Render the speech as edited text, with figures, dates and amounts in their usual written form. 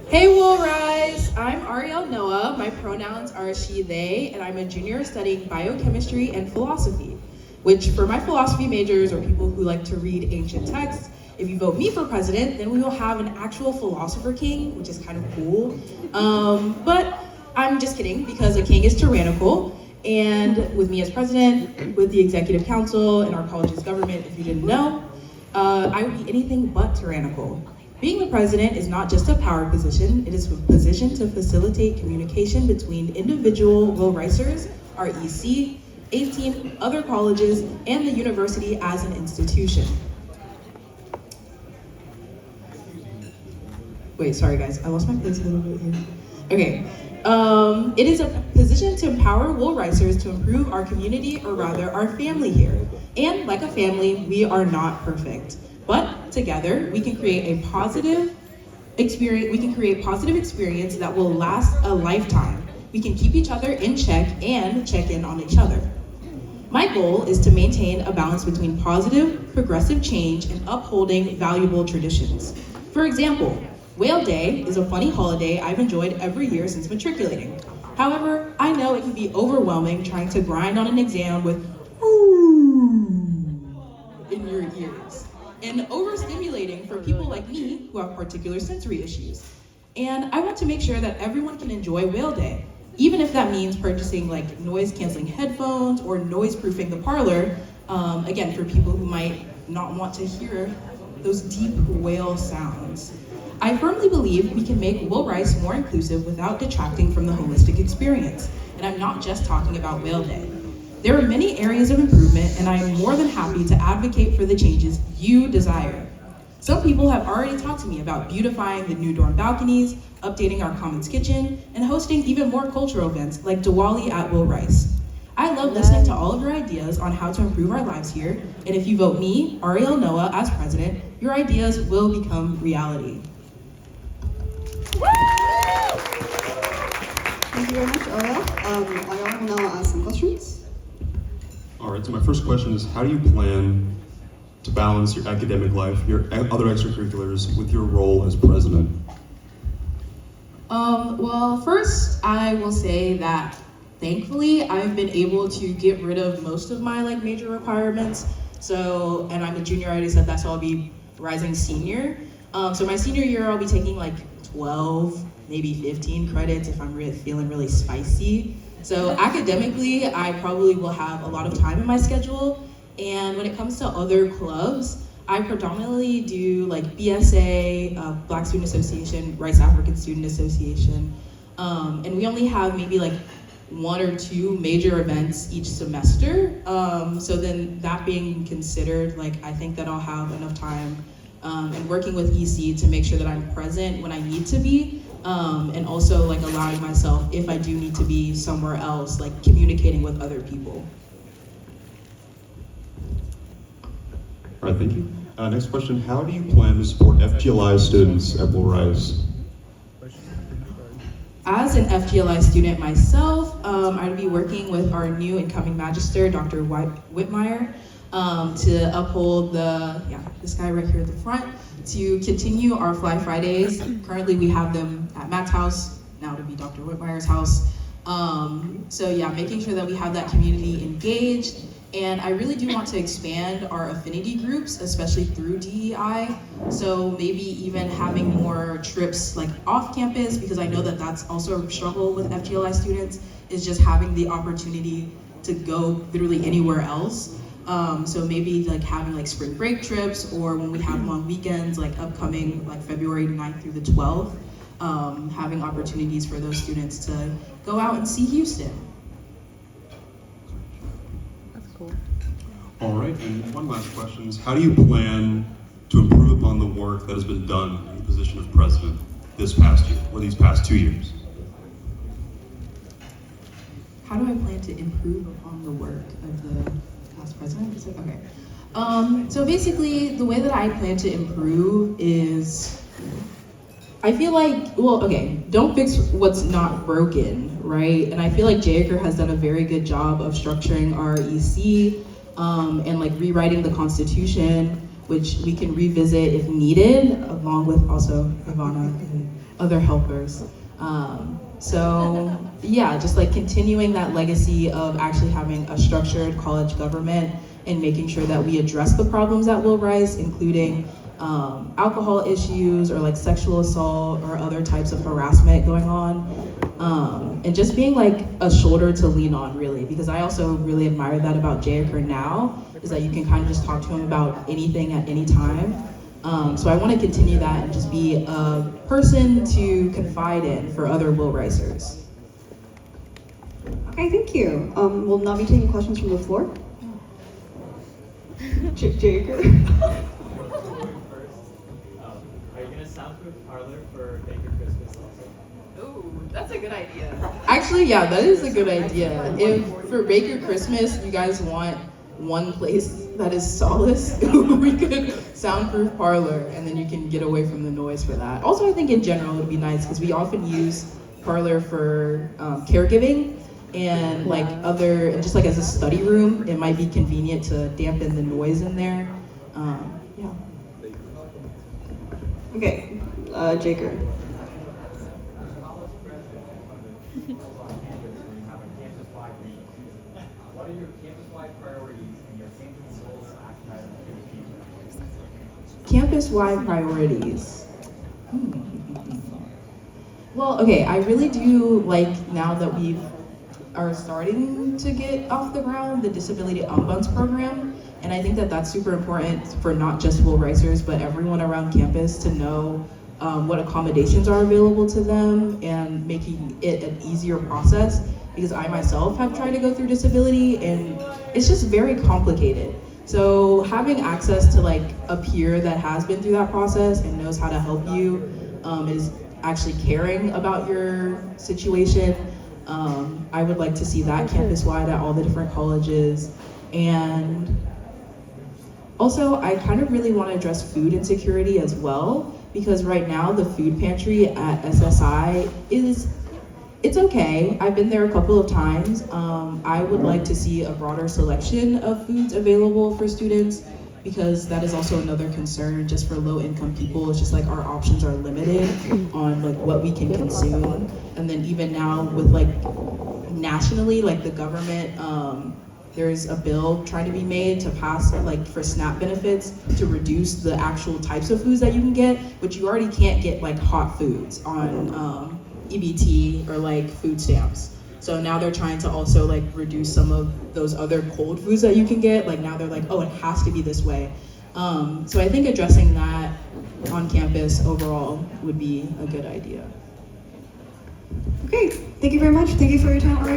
Hey, Will Rise! I'm Arielle Noah. My pronouns are she, they, and I'm a junior studying biochemistry and philosophy, which for my philosophy majors or people who like to read ancient texts, if you vote me for president, then we will have an actual philosopher king, which is kind of cool. But I'm just kidding because a king is tyrannical. And with me as president, with the executive council and our college's government, if you didn't know, I would be anything but tyrannical. Being the president is not just a power position, it is a position to facilitate communication between individual Will Ricers, our EC, 18 other colleges, and the university as an institution. Wait, sorry guys, I lost my place a little bit here. Okay. It is a position to empower Will Ricers to improve our community, or rather our family here. And like a family, we are not perfect. But together, we can create a positive experience that will last a lifetime. We can keep each other in check and check in on each other. My goal is to maintain a balance between positive, progressive change and upholding valuable traditions. For example, Whale Day is a funny holiday I've enjoyed every year since matriculating. However, I know it can be overwhelming trying to grind on an exam with "ooh" in your ears, and overstimulating for people like me who have particular sensory issues. And I want to make sure that everyone can enjoy Whale Day, even if that means purchasing like noise-canceling headphones or noise-proofing the parlor, again, for people who might not want to hear those deep whale sounds. I firmly believe we can make Will Rice more inclusive without detracting from the holistic experience. And I'm not just talking about Whale Day. There are many areas of improvement, and I am more than happy to advocate for the changes you desire. Some people have already talked to me about beautifying the new dorm balconies, updating our commons kitchen, and hosting even more cultural events like Diwali at Will Rice. I love listening to all of your ideas on how to improve our lives here, and if you vote me, Arielle Noah, as president, your ideas will become reality. Thank you very much, Arielle. Arielle will now ask some questions. All right, so my first question is, how do you plan to balance your academic life, your other extracurriculars, with your role as president? Well, first I will say that thankfully I've been able to get rid of most of my like major requirements. So, and I'm a junior, I already said that, so I'll be rising senior. So my senior year I'll be taking like 12, maybe 15 credits if I'm feeling really spicy. So academically, I probably will have a lot of time in my schedule. And when it comes to other clubs, I predominantly do like BSA, Black Student Association, Rice African Student Association. And we only have maybe like 1 or 2 major events each semester. So then that being considered, like I think that I'll have enough time and working with EC to make sure that I'm present when I need to be, and also like allowing myself, if I do need to be somewhere else, like communicating with other people. All right, thank you. Next question, how do you plan to support FGLI students at Will Rice? As an FGLI student myself, I'd be working with our new incoming magister, Dr. Whitmire, to uphold this guy right here at the front, to continue our Fly Fridays. Currently we have them at Matt's house, now to be Dr. Whitmire's house. So yeah, making sure that we have that community engaged. And I really do want to expand our affinity groups, especially through DEI. So maybe even having more trips like off campus, because I know that that's also a struggle with FGLI students, is just having the opportunity to go literally anywhere else. So maybe like having like spring break trips, or when we have long weekends, like upcoming like February 9th through the 12th, having opportunities for those students to go out and see Houston. All right, and one last question is, how do you plan to improve upon the work that has been done in the position of president this past year, or these past 2 years? How do I plan to improve upon the work of the past president? Okay. So basically, the way that I plan to improve is, I feel like, don't fix what's not broken, right? And I feel like J. Edgar has done a very good job of structuring our EC, and like rewriting the Constitution, which we can revisit if needed, along with also Ivana and other helpers. So yeah, just like continuing that legacy of actually having a structured college government and making sure that we address the problems that will rise, including alcohol issues or like sexual assault or other types of harassment going on. And just being like a shoulder to lean on, really, because I also really admire that about Jayaker now, is that you can kind of just talk to him about anything at any time. So I want to continue that and just be a person to confide in for other will risers. Okay, thank you. We'll now be taking questions from the floor. Jaker. Are you gonna soundproof parlor for Baker Christmas also? Ooh, that's a good idea. Actually, yeah, that is a good idea. If for Baker Christmas you guys want one place that is solace, we could soundproof parlor, and then you can get away from the noise for that. Also, I think in general it would be nice because we often use parlor for caregiving and like other, just like as a study room, it might be convenient to dampen the noise in there. Yeah. Okay, Jaker. What are your campus-wide priorities and your campus goals? Campus-wide priorities. Well, okay, I really do like now that we are starting to get off the ground the Disability Ombuds program, and I think that that's super important for not just will risers, but everyone around campus to know what accommodations are available to them and making it an easier process, because I myself have tried to go through disability and it's just very complicated. So having access to like a peer that has been through that process and knows how to help you is actually caring about your situation. I would like to see that campus-wide at all the different colleges. And also, I kind of really want to address food insecurity as well, because right now the food pantry at SSI it's okay. I've been there a couple of times. I would like to see a broader selection of foods available for students, because that is also another concern just for low-income people. It's just like our options are limited on like what we can consume. And then even now with like nationally, like the government, there's a bill trying to be made to pass like for SNAP benefits to reduce the actual types of foods that you can get, but you already can't get like hot foods on EBT or like food stamps. So now they're trying to also like reduce some of those other cold foods that you can get. Like now they're like, oh, it has to be this way. So I think addressing that on campus overall would be a good idea. Okay, thank you very much. Thank you for your time, Arielle.